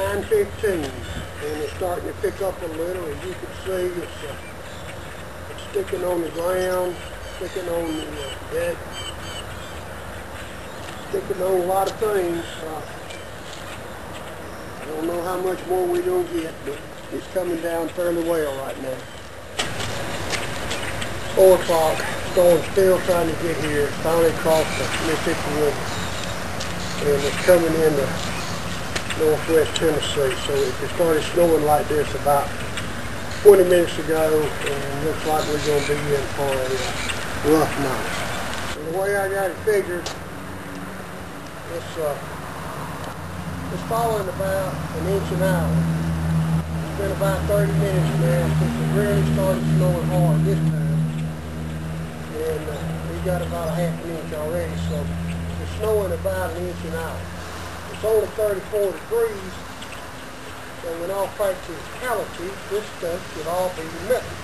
9:15, and it's starting to pick up a little. As you can see, it's sticking on the ground, sticking on the deck, sticking on a lot of things. I don't know how much more we're going to get, but it's coming down fairly well right now. 4 o'clock, storm's still trying to get here. It's finally crossed the Mississippi River, and it's coming into northwest Tennessee. So it started snowing like this about 20 minutes ago, and looks like we're going to be in for a rough night. And the way I got it figured, it's falling about an inch an hour. It's been about 30 minutes now since it really started snowing hard this time. And we got about a half an inch already, so it's snowing about an inch an hour. It's only 34 degrees, so in all practicality, this stuff should all be melting.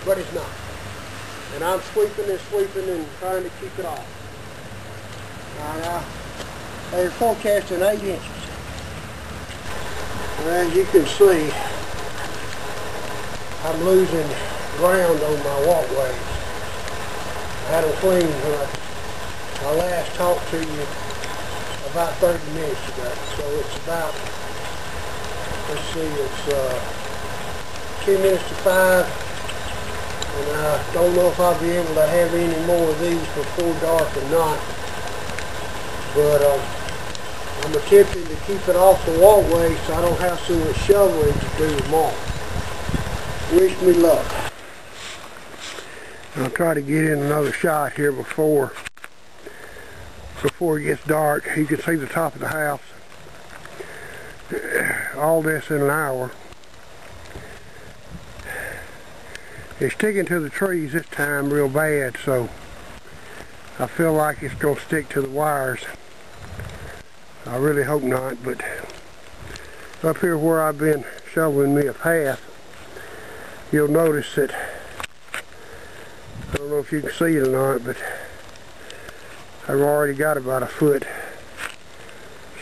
But it's not. And I'm sweeping and trying to keep it off. Now, they're forecasting 8 inches. And as you can see, I'm losing ground on my walkways. I had them cleaned when I last talked to you about 30 minutes ago. So it's about, let's see, it's 2 minutes to 5. And I don't know if I'll be able to have any more of these before dark or not. But I'm attempting to keep it off the walkway so I don't have so much shoveling to do tomorrow. Wish me luck. I'll try to get in another shot here before it gets dark. You can see the top of the house. All this in an hour. It's sticking to the trees this time real bad, so I feel like it's going to stick to the wires. I really hope not, but up here where I've been shoveling me a path, you'll notice that, I don't know if you can see it or not, but I've already got about a foot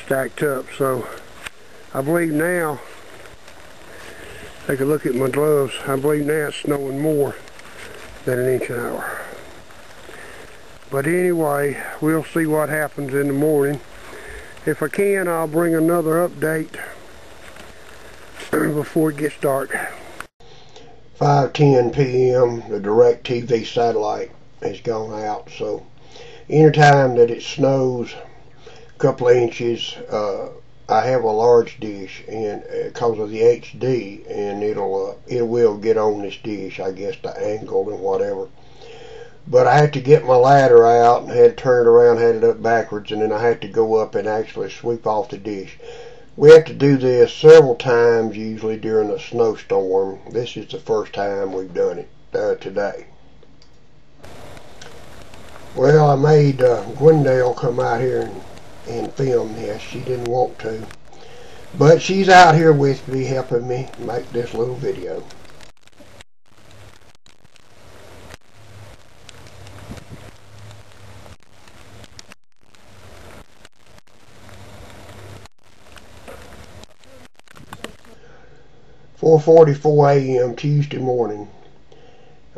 stacked up. So I believe now, take a look at my gloves, I believe now it's snowing more than an inch an hour. But anyway, we'll see what happens in the morning. If I can, I'll bring another update before it gets dark. 5:10 p.m. the DirecTV satellite has gone out, so anytime that it snows a couple of inches, I have a large dish, and because of the HD, and it will get on this dish, I guess, the angle and whatever. But I had to get my ladder out and had turned around, had it up backwards, and then I had to go up and actually sweep off the dish. We have to do this several times, usually during a snowstorm. This is the first time we've done it today. Well, I made Gwendale come out here and film this. She didn't want to, but she's out here with me, helping me make this little video. "4:44 a.m. Tuesday morning.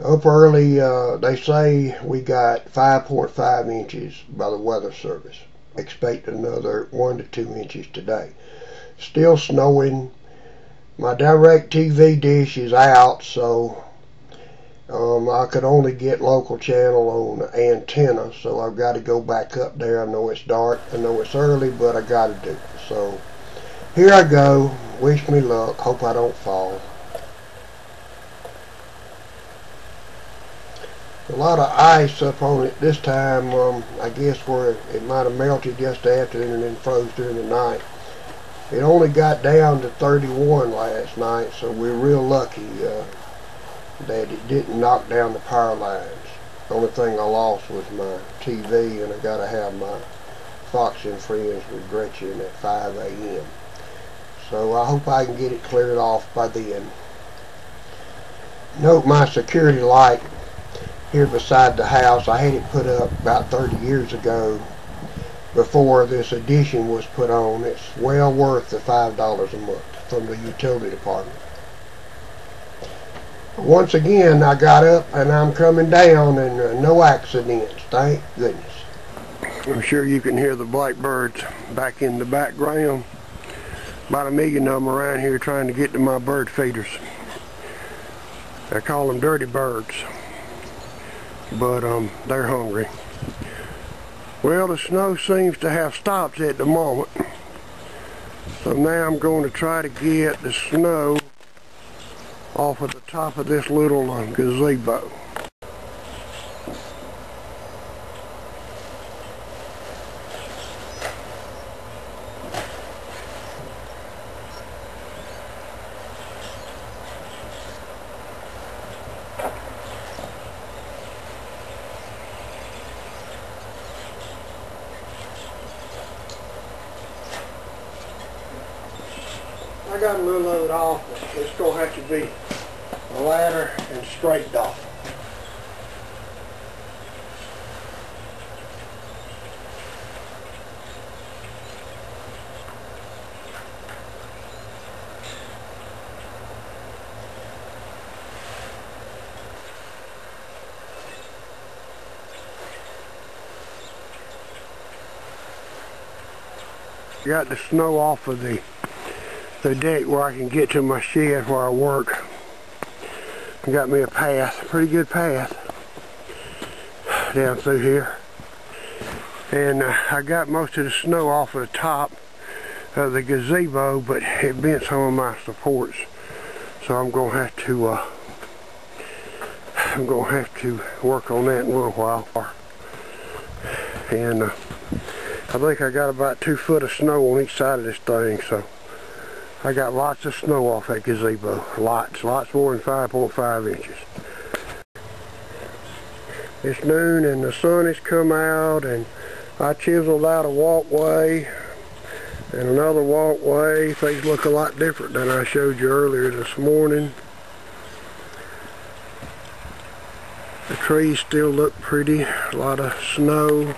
Up early, they say we got 5.5 inches by the Weather Service. Expect another 1 to 2 inches today. Still snowing. My DirecTV dish is out, so I could only get local channel on antenna, so I've got to go back up there. I know it's dark, I know it's early, but I got to do it. So here I go. Wish me luck. Hope I don't fall. A lot of ice up on it this time. I guess where it might have melted just after and then froze during the night. It only got down to 31 last night, so we're real lucky that it didn't knock down the power lines. The only thing I lost was my TV, and I got to have my Fox and Friends with Gretchen at 5 a.m. So I hope I can get it cleared off by then. Note my security light here beside the house. I had it put up about 30 years ago, before this addition was put on. It's well worth the $5 a month from the utility department. Once again, I got up and I'm coming down, and no accidents, thank goodness. I'm sure you can hear the blackbirds back in the background. About 1 million of them around here trying to get to my bird feeders. I call them dirty birds, but they're hungry. Well, the snow seems to have stopped at the moment, so now I'm going to try to get the snow off of the top of this little gazebo. I got a little of it off, but it's going to have to be a ladder and straightened off. Got the snow off of the deck where I can get to my shed where I work. I got me a path, a pretty good path down through here. And I got most of the snow off of the top of the gazebo, but it bent some of my supports. So I'm gonna have to work on that in a little while. And I think I got about 2 foot of snow on each side of this thing, so I got lots of snow off that gazebo. Lots more than 5.5 inches. It's noon and the sun has come out, and I chiseled out a walkway and another walkway. Things look a lot different than I showed you earlier this morning. The trees still look pretty, a lot of snow.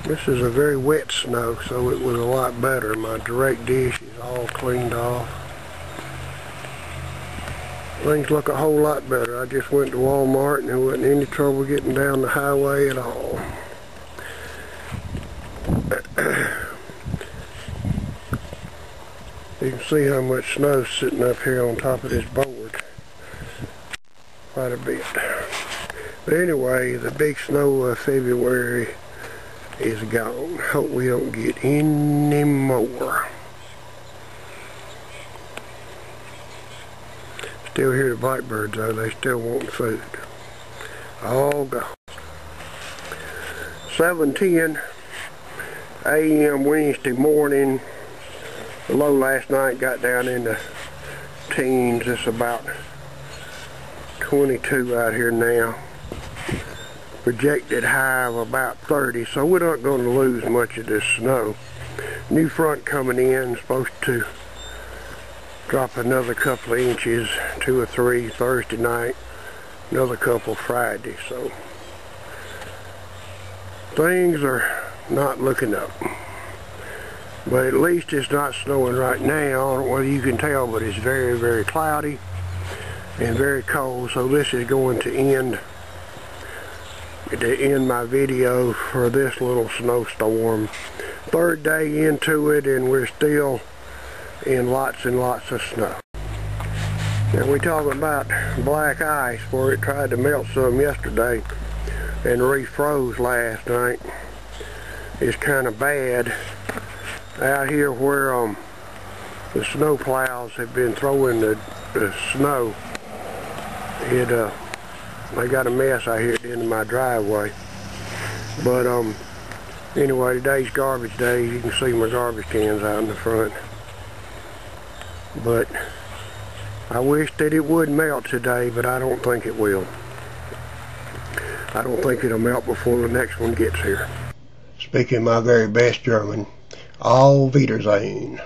This is a very wet snow, so it was a lot better. My direct dish is all cleaned off. Things look a whole lot better. I just went to Walmart and there wasn't any trouble getting down the highway at all. You can see how much snow's sitting up here on top of this board. Quite a bit. But anyway, the big snow of February is gone. Hope we don't get any more. Still hear the blackbirds though, they still want food. All gone. 7:10 a.m. Wednesday morning. The low last night got down in the teens. It's about 22 out here now. Projected high of about 30, so we're not going to lose much of this snow. New front coming in, supposed to drop another couple of inches, 2 or 3 Thursday night, another couple Friday, so things are not looking up. But at least it's not snowing right now. I don't know whether you can tell, but it's very, very cloudy and very cold, so this is going to end my video for this little snowstorm. 3rd day into it, and we're still in lots and lots of snow. Now we're talking about black ice, where it tried to melt some yesterday and refroze last night. It's kind of bad out here where the snow plows have been throwing the snow. I got a mess out here at the end of my driveway. But anyway, today's garbage day. You can see my garbage cans out in the front. But I wish that it would melt today, but I don't think it will. I don't think it'll melt before the next one gets here. Speaking my very best German, Auf Wiedersehen.